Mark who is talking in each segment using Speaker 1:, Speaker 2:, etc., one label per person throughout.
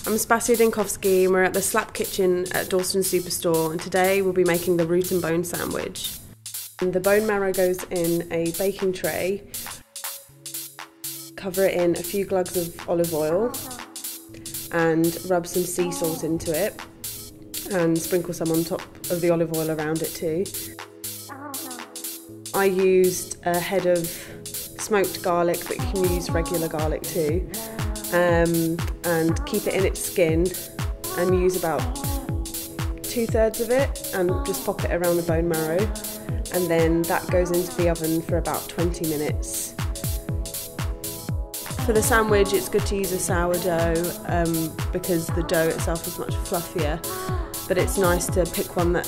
Speaker 1: I'm Spasia Dinkovski and we're at the Slap Kitchen at Dalston Superstore, and today we'll be making the root and bone sandwich. And the bone marrow goes in a baking tray. Cover it in a few glugs of olive oil and rub some sea salt into it and sprinkle some on top of the olive oil around it too. I used a head of smoked garlic, but you can use regular garlic too, and keep it in its skin and use about 2/3 of it and just pop it around the bone marrow, and then that goes into the oven for about 20 minutes. For the sandwich it's good to use a sourdough because the dough itself is much fluffier, but it's nice to pick one that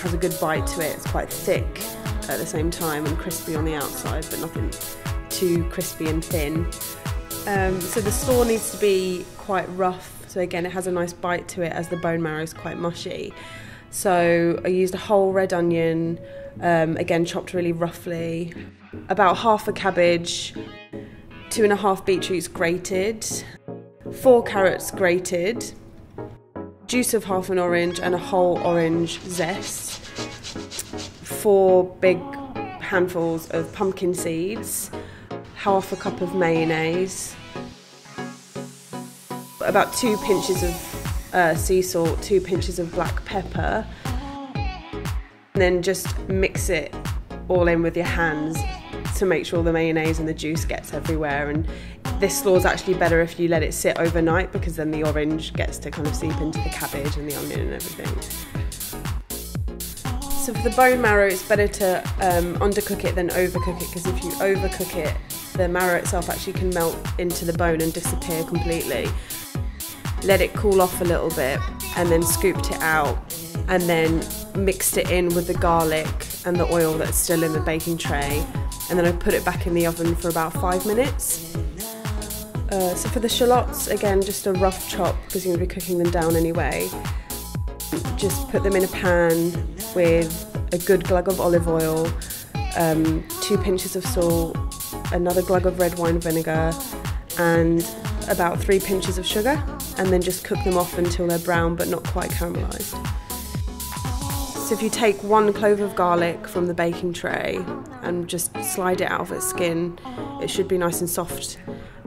Speaker 1: has a good bite to it. It's quite thick at the same time and crispy on the outside, but nothing too crispy and thin. So the store needs to be quite rough, so again it has a nice bite to it as the bone marrow is quite mushy. So I used a whole red onion, again chopped really roughly, about half a cabbage, 2.5 beetroots grated, 4 carrots grated, juice of half an orange and a whole orange zest, 4 big handfuls of pumpkin seeds, half a cup of mayonnaise, about 2 pinches of sea salt, 2 pinches of black pepper, and then just mix it all in with your hands to make sure the mayonnaise and the juice gets everywhere. And this slaw is actually better if you let it sit overnight, because then the orange gets to kind of seep into the cabbage and the onion and everything. So for the bone marrow it's better to undercook it than overcook it, because if you overcook it the marrow itself actually can melt into the bone and disappear completely. Let it cool off a little bit and then scooped it out and then mixed it in with the garlic and the oil that's still in the baking tray, and then I put it back in the oven for about 5 minutes. So for the shallots, again just a rough chop because you're going to be cooking them down anyway. Just put them in a pan with a good glug of olive oil, 2 pinches of salt, another glug of red wine vinegar and about 3 pinches of sugar, and then just cook them off until they're brown but not quite caramelised. So if you take 1 clove of garlic from the baking tray and just slide it out of its skin, it should be nice and soft.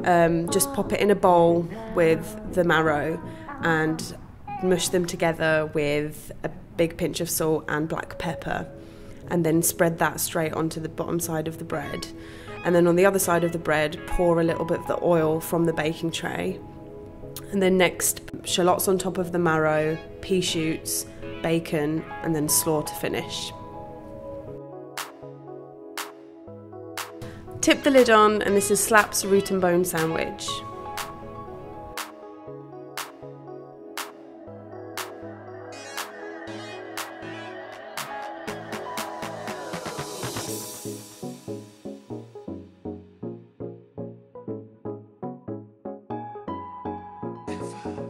Speaker 1: Just pop it in a bowl with the marrow and mush them together with a big pinch of salt and black pepper, and then spread that straight onto the bottom side of the bread. And then on the other side of the bread pour a little bit of the oil from the baking tray, and then next shallots on top of the marrow, pea shoots, bacon, and then slaw to finish. Tip the lid on, and this is Slap's root and bone sandwich.
Speaker 2: Ever.